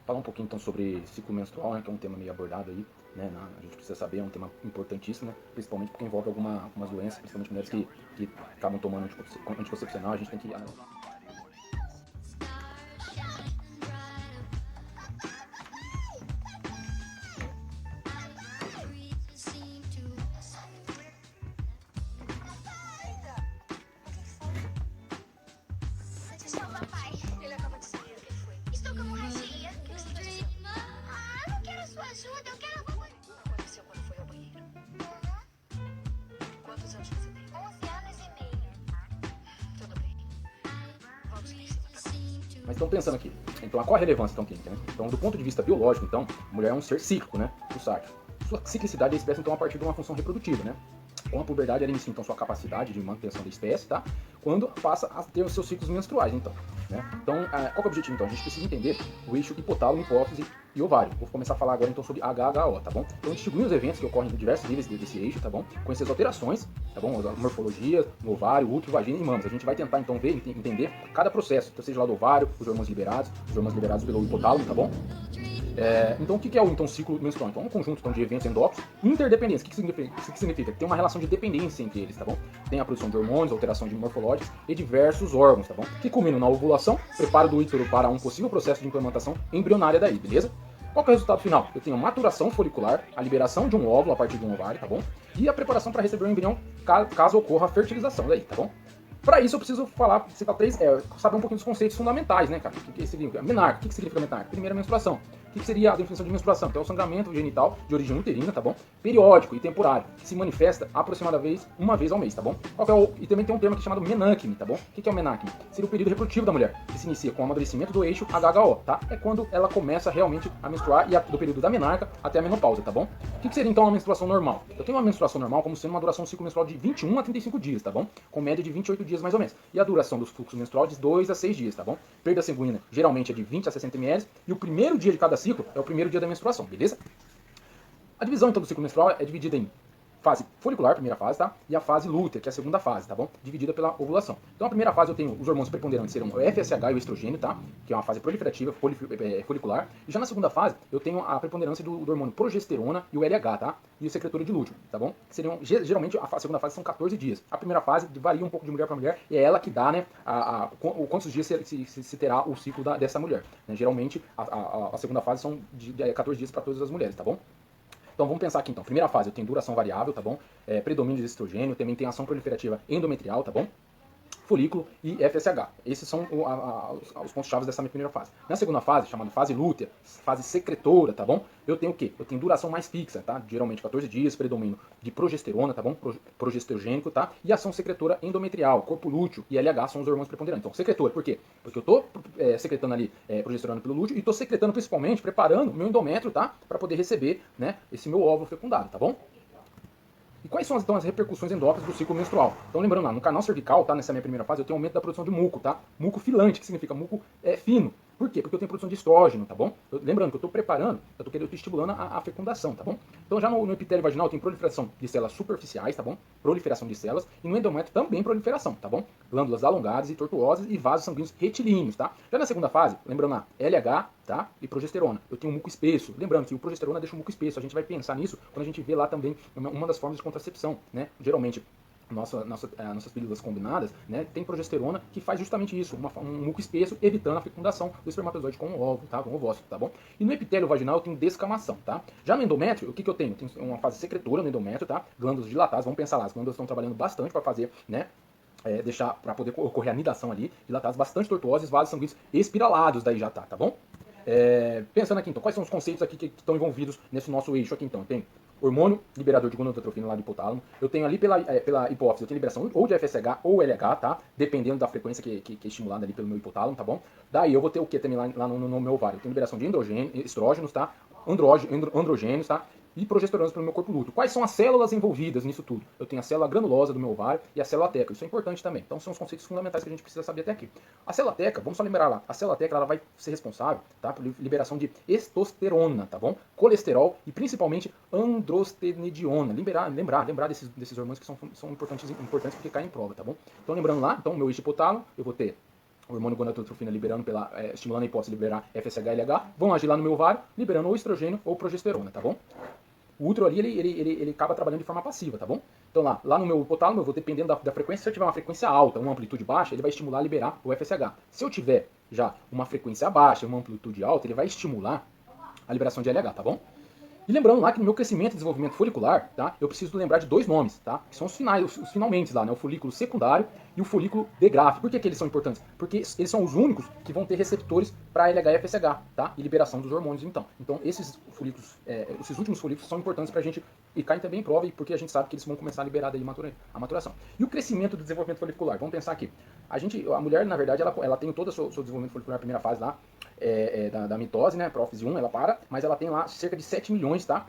Falar um pouquinho então sobre ciclo menstrual, né, que é um tema meio abordado aí, né, a gente precisa saber, é um tema importantíssimo, né, principalmente porque envolve algumas doenças, principalmente mulheres que acabam tomando anticoncepcional, a gente tem que analisar. Tchau, papai. Ele acabou de sair. O que foi? Estou com hemorragia. O que você está dizendo? Eu não quero sua ajuda. Eu quero a mamãe. Aconteceu quando foi ao banheiro. Quantos anos você tem? 11 anos e meio. Tudo bem. Vamos lá em cima, tá bom? Mas estão pensando aqui, então qual a relevância então química, né? Então do ponto de vista biológico, então, a mulher é um ser cíclico, né, o sáquio. Sua ciclicidade é expressa então a partir de uma função reprodutiva, né? Com a puberdade, ela inicia então sua capacidade de manutenção da espécie, tá? Quando passa a ter os seus ciclos menstruais, então. Né? Então, qual é o objetivo então? A gente precisa entender o eixo hipotálamo, hipófise e ovário. Vou começar a falar agora então sobre HHO, tá bom? Então, distinguindo os eventos que ocorrem em diversos níveis desse eixo, tá bom? Com essas alterações, tá bom? A morfologia, no ovário, útero, vagina e mamas. A gente vai tentar então ver e entender cada processo, então, seja lá do ovário, os hormônios liberados pelo hipotálamo, tá bom? Então, o que é o então, ciclo menstrual? Então, é um conjunto então, de eventos endócrinos interdependentes. O que significa? Tem uma relação de dependência entre eles, tá bom? Tem a produção de hormônios, alteração de morfológicas e diversos órgãos, tá bom? Que culminam na ovulação, preparo do útero para um possível processo de implementação embrionária daí, beleza? Qual que é o resultado final? Eu tenho a maturação folicular, a liberação de um óvulo a partir de um ovário, tá bom? E a preparação para receber o embrião caso ocorra a fertilização daí, tá bom? Para isso eu preciso citar saber um pouquinho dos conceitos fundamentais, né, cara? O que significa? Menarca. O que significa menarca? Primeira menstruação. O que seria a definição de menstruação? Então é o sangramento genital de origem uterina, tá bom? Periódico e temporário, que se manifesta aproximadamente uma vez ao mês, tá bom? E também tem um termo aqui chamado menâquime, tá bom? O que é o menâquime? Seria o período reprodutivo da mulher, que se inicia com o amadurecimento do eixo HHO, tá? É quando ela começa realmente a menstruar do período da menarca até a menopausa, tá bom? O que seria então uma menstruação normal? Eu tenho uma menstruação normal como sendo uma duração ciclo menstrual de 21 a 35 dias, tá bom? Com média de 28 dias mais ou menos. E a duração dos fluxos menstruais de 2 a 6 dias, tá bom? Perda sanguínea geralmente é de 20 a 60 ml e o primeiro dia de cada ciclo é o primeiro dia da menstruação, beleza? A divisão então do ciclo menstrual é dividida em fase folicular, primeira fase, tá? E a fase lútea, que é a segunda fase, tá bom? Dividida pela ovulação. Então a primeira fase eu tenho os hormônios preponderantes, serão o FSH e o estrogênio, tá? Que é uma fase proliferativa, folicular. E já na segunda fase eu tenho a preponderância do hormônio progesterona e o LH, tá? E a secretora de lúteo, tá bom? Que seriam, geralmente a segunda fase são 14 dias. A primeira fase varia um pouco de mulher para mulher e é ela que dá, né, quantos dias se terá o ciclo dessa mulher. Né? Geralmente a segunda fase são de 14 dias para todas as mulheres, tá bom? Então vamos pensar aqui então. Primeira fase eu tenho duração variável, tá bom? Predomínio de estrogênio, também tem ação proliferativa endometrial, tá bom? Folículo e FSH. Esses são os pontos-chave dessa minha primeira fase. Na segunda fase, chamada fase lútea, fase secretora, tá bom? Eu tenho o quê? Eu tenho duração mais fixa, tá? Geralmente 14 dias, predomínio de progesterona, tá bom? Progesterogênico, tá? E ação secretora endometrial, corpo lúteo e LH são os hormônios preponderantes. Então, secretora, por quê? Porque eu tô secretando ali progesterona pelo lúteo e tô secretando principalmente, preparando o meu endométrio, tá? Para poder receber, né, esse meu óvulo fecundado, tá bom? E quais são então as repercussões endócrinas do ciclo menstrual? Então lembrando lá, no canal cervical, tá, nessa minha primeira fase, eu tenho aumento da produção de muco, tá? Muco filante, que significa muco fino. Por quê? Porque eu tenho produção de estrógeno, tá bom? Lembrando que eu estou preparando, eu estou estimulando a fecundação, tá bom? Então já no epitélio vaginal tem proliferação de células superficiais, tá bom? Proliferação de células. E no endométrio também proliferação, tá bom? Glândulas alongadas e tortuosas e vasos sanguíneos retilíneos, tá? Já na segunda fase, lembrando lá, LH, tá? E progesterona. Eu tenho um muco espesso. Lembrando que o progesterona deixa o muco espesso. A gente vai pensar nisso quando a gente vê lá também uma das formas de contracepção, né? Geralmente nossas pílulas combinadas, né, tem progesterona que faz justamente isso, um muco espesso, evitando a fecundação do espermatozoide com o óvulo, tá, com o ovócito, tá bom? E no epitélio vaginal eu tenho descamação, tá? Já no endométrio, o que eu tenho? Eu tenho uma fase secretora no endométrio, tá? Glândulas dilatadas, vamos pensar lá, as glândulas estão trabalhando bastante para fazer, né, deixar, para poder ocorrer a anidação ali, dilatadas, bastante tortuosas, vasos sanguíneos espiralados daí já tá bom? Pensando aqui então, quais são os conceitos aqui que estão envolvidos nesse nosso eixo aqui então? Tem hormônio liberador de gonadotrofina lá do hipotálamo. Eu tenho ali pela hipófise, eu tenho liberação ou de FSH ou LH, tá? Dependendo da frequência que é estimulada ali pelo meu hipotálamo, tá bom? Daí eu vou ter o que também lá no meu ovário? Eu tenho liberação de estrógenos, tá? Androgênios, tá? E progesteronas pelo meu corpo lúteo. Quais são as células envolvidas nisso tudo? Eu tenho a célula granulosa do meu ovário e a célula teca. Isso é importante também. Então são os conceitos fundamentais que a gente precisa saber até aqui. A célula teca, vamos só lembrar lá, a célula teca ela vai ser responsável, tá, por liberação de testosterona, tá bom? Colesterol e principalmente androstenediona. Lembrar desses hormônios que são importantes porque caem em prova, tá bom? Então lembrando lá, então meu eixo hipotálamo, eu vou ter o hormônio gonadotrofina liberando estimulando a hipófise a liberar FSH e LH, vão agir lá no meu ovário, liberando ou estrogênio ou progesterona, tá bom? O útero ali, ele acaba trabalhando de forma passiva, tá bom? Então lá no meu hipotálamo, eu vou dependendo da frequência, se eu tiver uma frequência alta, uma amplitude baixa, ele vai estimular a liberar o FSH. Se eu tiver já uma frequência baixa, uma amplitude alta, ele vai estimular a liberação de LH, tá bom? E lembrando lá que no meu crescimento e desenvolvimento folicular, tá? Eu preciso lembrar de dois nomes, tá? Que são os finalmente lá, né? O folículo secundário e o folículo de Graafi. Por que eles são importantes? Porque eles são os únicos que vão ter receptores para LH e FSH, tá? E liberação dos hormônios, então. Então esses folículos, esses últimos folículos são importantes pra gente e caem também em prova, porque a gente sabe que eles vão começar a liberar daí a maturação. E o crescimento do desenvolvimento folicular? Vamos pensar aqui. A mulher, na verdade, ela tem todo o seu desenvolvimento folicular na primeira fase lá, da mitose, né? Prófise 1, ela para, mas ela tem lá cerca de 7 milhões, tá?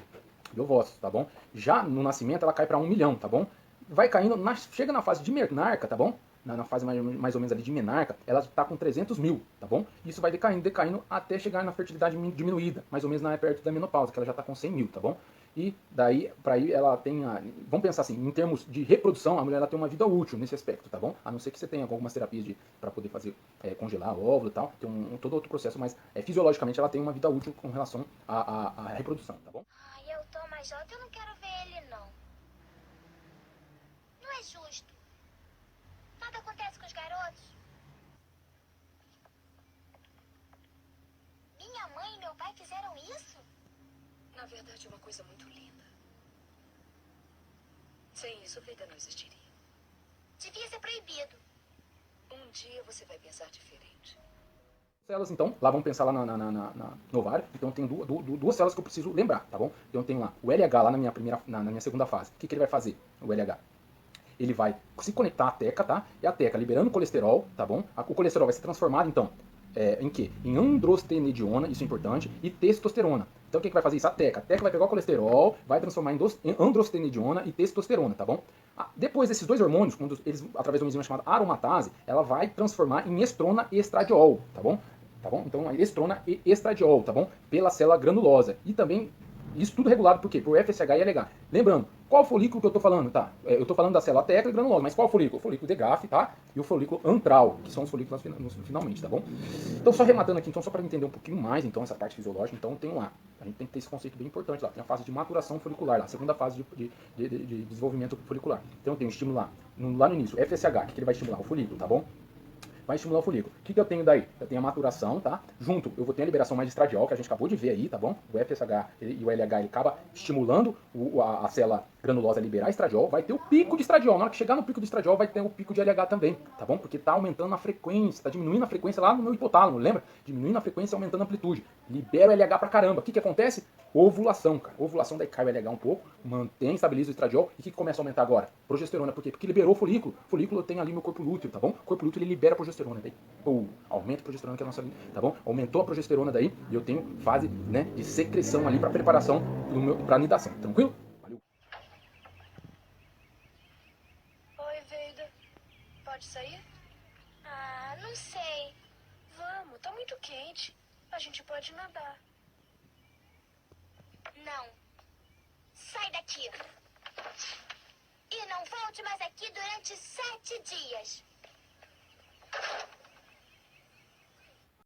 De ovócitos, tá bom? Já no nascimento ela cai para 1 milhão, tá bom? Vai caindo, chega na fase de menarca, tá bom? Na fase mais ou menos ali de menarca, ela está com 300 mil, tá bom? Isso vai decaindo até chegar na fertilidade diminuída, mais ou menos perto da menopausa, que ela já está com 100 mil, tá bom? E daí, para aí, ela tem vamos pensar assim, em termos de reprodução, a mulher ela tem uma vida útil nesse aspecto, tá bom? A não ser que você tenha algumas terapias para poder fazer, congelar o óvulo e tal, tem todo outro processo, mas fisiologicamente ela tem uma vida útil com relação à reprodução, tá bom? Ai, eu tô mais alta, eu não quero ver ele, não. Não é justo. Nada acontece com os garotos. Minha mãe e meu pai fizeram isso? Na verdade, é uma coisa muito linda. Sem isso, vida não existiria. Devia ser proibido. Um dia você vai pensar diferente. Células, então, lá vamos pensar lá no ovário, então tem duas células que eu preciso lembrar, tá bom? Então eu tenho lá o LH lá na minha segunda fase. O que ele vai fazer, o LH? Ele vai se conectar à teca, tá? E a teca liberando colesterol, tá bom? O colesterol vai ser transformado, então, em quê? Em androstenediona, isso é importante, e testosterona. Então o que vai fazer isso? A teca vai pegar o colesterol, vai transformar em androstenediona e testosterona, tá bom? Depois desses dois hormônios, quando eles, através de uma enzima chamada aromatase, ela vai transformar em estrona e estradiol, tá bom? Tá bom? Então, a estrona e estradiol, tá bom? Pela célula granulosa. E também, isso tudo regulado por quê? Por FSH e LH. Lembrando, qual folículo que eu tô falando, tá? Eu tô falando da célula teca e granulosa, mas qual folículo? O folículo de Graafi, tá? E o folículo antral, que são os folículos finalmente, tá bom? Então, só rematando aqui, então, só para entender um pouquinho mais, então, essa parte fisiológica, então, tem lá. A gente tem que ter esse conceito bem importante lá. Tem a fase de maturação folicular lá, a segunda fase de desenvolvimento folicular. Então, eu tenho estímulo lá no início, FSH, que ele vai estimular? O folículo, tá bom? Vai estimular o folículo. O que eu tenho daí? Eu tenho a maturação, tá? Junto, eu vou ter a liberação mais de estradiol, que a gente acabou de ver aí, tá bom? O FSH e o LH, ele acaba estimulando a célula granulosa a liberar estradiol. Vai ter o pico de estradiol. Na hora que chegar no pico de estradiol, vai ter o pico de LH também, tá bom? Porque tá aumentando a frequência, tá diminuindo a frequência lá no meu hipotálamo, lembra? Diminuindo a frequência e aumentando a amplitude. Libera o LH pra caramba. O que acontece? Ovulação, cara. Ovulação, daí cai o LH um pouco, mantém, estabiliza o estradiol. E o que começa a aumentar agora? Progesterona. Por quê? Porque liberou o folículo. O folículo tem ali meu corpo lúteo, tá bom? O corpo lúteo, ele libera a progesterona. Daí, aumenta a progesterona, que é a nossa, tá bom? Aumentou a progesterona daí, e eu tenho fase, né, de secreção ali pra preparação pra anidação. Tranquilo? Valeu. Oi, Veida. Pode sair? Ah, não sei. Vamos, tá muito quente. A gente pode nadar. Não. Sai daqui. E não volte mais aqui durante 7 dias.